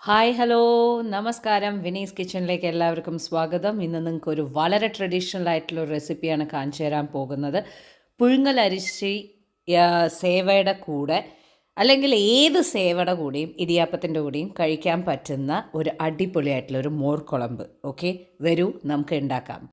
Hi hello നമസ്കാരം വിനീസ് കിച്ചണിലേക്ക് എല്ലാവർക്കും സ്വാഗതം. ഇന്ന് നിങ്ങൾക്കൊരു വളരെ ട്രഡീഷണൽ ആയിട്ടുള്ള ഒരു റെസിപ്പിയാണ് കാണിച്ചു തരാൻ പോകുന്നത്. പുഴുങ്ങൽ അരിശി സേവയുടെ കൂടെ അല്ലെങ്കിൽ ഏത് സേവയുടെ കൂടെയും ഇടിയാപ്പത്തിൻ്റെ കൂടെയും കഴിക്കാൻ പറ്റുന്ന ഒരു അടിപൊളിയായിട്ടുള്ള ഒരു മോർ കുളമ്പ്. ഓക്കെ, വരൂ നമുക്ക് ഉണ്ടാക്കാം.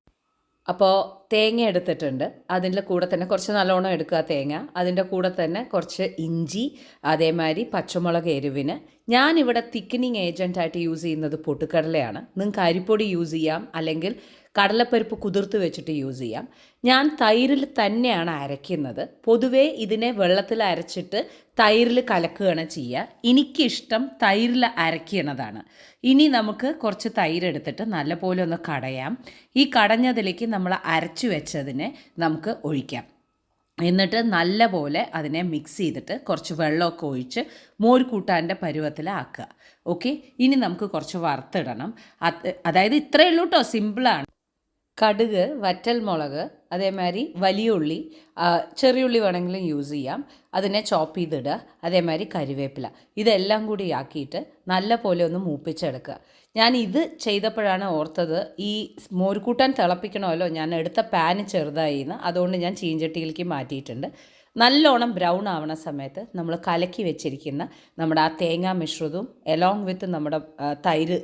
അപ്പോൾ തേങ്ങ എടുത്തിട്ടുണ്ട്. അതിൻ്റെ കൂടെ തന്നെ കുറച്ച് നല്ലോണം എടുക്കുക തേങ്ങ. അതിൻ്റെ കൂടെ തന്നെ കുറച്ച് ഇഞ്ചി, അതേമാതിരി പച്ചമുളക് എരിവിന്. ഞാനിവിടെ തിക്കനിങ് ഏജൻറ്റായിട്ട് യൂസ് ചെയ്യുന്നത് പൊട്ടുകടലയാണ്. നിങ്ങൾക്ക് അരിപ്പൊടി യൂസ് ചെയ്യാം, അല്ലെങ്കിൽ കടലപ്പരിപ്പ് കുതിർത്ത് വെച്ചിട്ട് യൂസ് ചെയ്യാം. ഞാൻ തൈരിൽ തന്നെയാണ് അരയ്ക്കുന്നത്. പൊതുവേ ഇതിനെ വെള്ളത്തിൽ അരച്ചിട്ട് തൈരിൽ കലക്കുകയാണ് ചെയ്യുക. എനിക്കിഷ്ടം തൈരിൽ അരയ്ക്കണതാണ്. ഇനി നമുക്ക് കുറച്ച് തൈരെടുത്തിട്ട് നല്ലപോലെ ഒന്ന് കടയാം. ഈ കടഞ്ഞതിലേക്ക് നമ്മൾ അരച്ചു വെച്ചതിനെ നമുക്ക് ഒഴിക്കാം. എന്നിട്ട് നല്ലപോലെ അതിനെ മിക്സ് ചെയ്തിട്ട് കുറച്ച് വെള്ളമൊക്കെ ഒഴിച്ച് മോര് കൂട്ടാൻ്റെ പരുവത്തിലാക്കുക. ഓക്കെ, ഇനി നമുക്ക് കുറച്ച് വറുത്തിടണം. അതായത് ഇത്രയേ ഉള്ളൂ കേട്ടോ, സിമ്പിളാണ്. കടുക്, വറ്റൽമുളക്, അതേമാതിരി വലിയ ഉള്ളി, ചെറിയുള്ളി വേണമെങ്കിലും യൂസ് ചെയ്യാം. അതിനെ ചോപ്പ് ചെയ്തിടുക. അതേമാതിരി കരിവേപ്പില, ഇതെല്ലാം കൂടി ആക്കിയിട്ട് നല്ല പോലെ ഒന്ന് മൂപ്പിച്ചെടുക്കുക. ഞാൻ ഇത് ചെയ്തപ്പോഴാണ് ഓർത്തത്, ഈ മോരുകൂട്ടാൻ തിളപ്പിക്കണമല്ലോ, ഞാൻ എടുത്ത പാന് ചെറുതായിന്ന്, അതുകൊണ്ട് ഞാൻ ചീഞ്ചട്ടിയിലേക്ക് മാറ്റിയിട്ടുണ്ട്. നല്ലോണം ബ്രൗൺ ആവണ സമയത്ത് നമ്മൾ കലക്കി വെച്ചിരിക്കുന്ന നമ്മുടെ ആ തേങ്ങാ മിശ്രിതവും എലോങ് വിത്ത് നമ്മുടെ തൈര്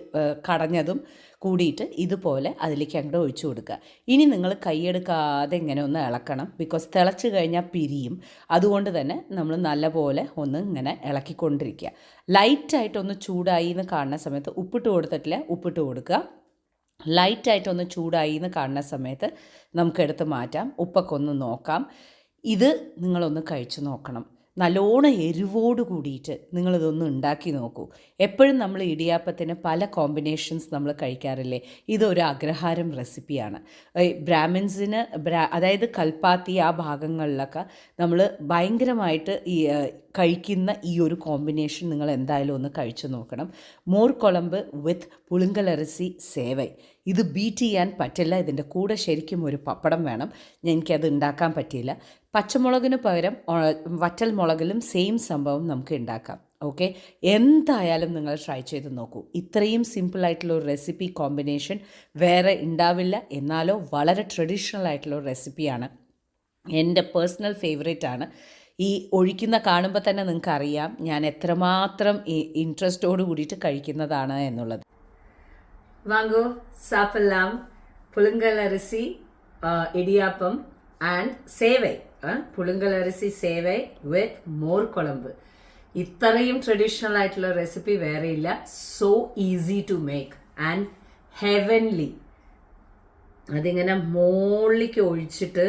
കടഞ്ഞതും കൂടിയിട്ട് ഇതുപോലെ അതിലേക്ക് അങ്ങോട്ട് ഒഴിച്ചു കൊടുക്കുക. ഇനി നിങ്ങൾ കൈയെടുക്കാതെ ഇങ്ങനെ ഒന്ന് ഇളക്കണം, ബിക്കോസ് തിളച്ച് കഴിഞ്ഞാൽ പിരിയും. അതുകൊണ്ട് തന്നെ നമ്മൾ നല്ലപോലെ ഒന്ന് ഇങ്ങനെ ഇളക്കിക്കൊണ്ടിരിക്കുക. ലൈറ്റായിട്ടൊന്ന് ചൂടായി എന്ന് കാണുന്ന സമയത്ത് ഉപ്പിട്ട് കൊടുത്തിട്ടില്ല, ഉപ്പിട്ട് കൊടുക്കുക. ലൈറ്റായിട്ടൊന്ന് ചൂടായി എന്ന് കാണുന്ന സമയത്ത് നമുക്കെടുത്ത് മാറ്റാം. ഉപ്പൊക്കെ ഒന്ന് നോക്കാം. ഇത് നിങ്ങളൊന്ന് കഴിച്ചു നോക്കണം. നല്ലോണം എരിവോട് കൂടിയിട്ട് നിങ്ങളിതൊന്ന് ഉണ്ടാക്കി നോക്കൂ. എപ്പോഴും നമ്മൾ ഇടിയാപ്പത്തിന് പല കോമ്പിനേഷൻസ് നമ്മൾ കഴിക്കാറില്ലേ? ഇതൊരു അഗ്രഹാരം റെസിപ്പിയാണ്. ബ്രാഹ്മിൻസിന് അതായത് കൽപ്പാത്തി ആ ഭാഗങ്ങളിലൊക്കെ നമ്മൾ ഭയങ്കരമായിട്ട് കഴിക്കുന്ന ഈ ഒരു കോമ്പിനേഷൻ നിങ്ങൾ എന്തായാലും ഒന്ന് കഴിച്ചു നോക്കണം. മോർ കുളമ്പ് വിത്ത് പുളുങ്കലരസി സേവൈ. ഇത് ബീറ്റ് ചെയ്യാൻ പറ്റില്ല. ഇതിൻ്റെ കൂടെ ശരിക്കും ഒരു പപ്പടം വേണം. എനിക്കത് ഉണ്ടാക്കാൻ പറ്റിയില്ല. പച്ചമുളകിന് പകരം വറ്റൽ മുളകിലും സെയിം സംഭവം നമുക്ക് ഉണ്ടാക്കാം. ഓക്കെ, എന്തായാലും നിങ്ങൾ ട്രൈ ചെയ്ത് നോക്കൂ. ഇത്രയും സിമ്പിളായിട്ടുള്ള ഒരു റെസിപ്പി കോമ്പിനേഷൻ വേറെ ഉണ്ടാവില്ല. എന്നാലോ വളരെ ട്രഡീഷണൽ ആയിട്ടുള്ള ഒരു റെസിപ്പിയാണ്. എൻ്റെ പേഴ്സണൽ ഫേവറേറ്റ് ആണ്. ഈ ഒഴിക്കുന്ന കാണുമ്പോൾ തന്നെ നിങ്ങൾക്കറിയാം ഞാൻ എത്രമാത്രം ഇൻട്രസ്റ്റോട് കൂടിയിട്ട് കഴിക്കുന്നതാണ് എന്നുള്ളത്. വാങ്ങോ, സാപ്പെല്ലാം പുളുങ്കലരിസി ഇടിയാപ്പം ആൻഡ് സേവൈ. പുളുങ്കലരിസി സേവൈ വിത്ത് മോർ കുളമ്പ്. ഇത്രയും ട്രഡീഷണൽ ആയിട്ടുള്ള റെസിപ്പി വേറെയില്ല. So easy to make and heavenly. അതിങ്ങനെ മുകളിലേക്ക് ഒഴിച്ചിട്ട്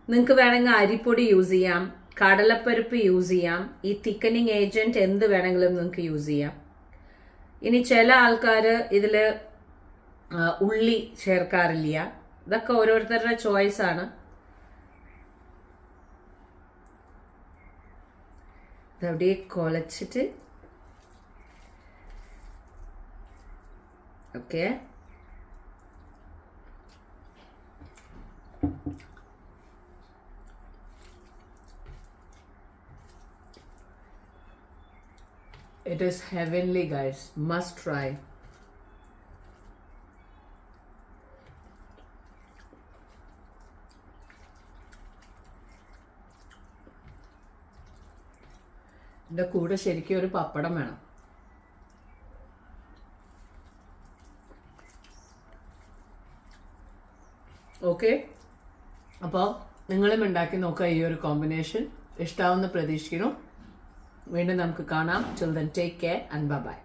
നിങ്ങൾക്ക് വേണമെങ്കിൽ അരിപ്പൊടി യൂസ് ചെയ്യാം, കടലപ്പരിപ്പ് യൂസ് ചെയ്യാം, ഈ തിക്കനിങ് ഏജന്റ് എന്ത് വേണമെങ്കിലും നിങ്ങൾക്ക് യൂസ് ചെയ്യാം. ഇനി ചില ആൾക്കാർ ഇതിൽ ഉള്ളി ചേർക്കാറില്ല. ഇതൊക്കെ ഓരോരുത്തരുടെ ചോയ്സ് ആണ്. ഇതവിടെ കുഴച്ചിട്ട് okay. It is heavenly, guys. Must try. ഇതിൻ്റെ കൂടെ ശരിക്കും ഒരു പപ്പടം വേണം. ഓക്കെ, അപ്പോൾ നിങ്ങളും ഉണ്ടാക്കി നോക്കുക. ഈ ഒരു കോമ്പിനേഷൻ ഇഷ്ടാവുന്ന പ്രതീക്ഷിക്കുന്നു. വീണ്ടും നമുക്ക് കാണാം. Till then, take care and bye-bye.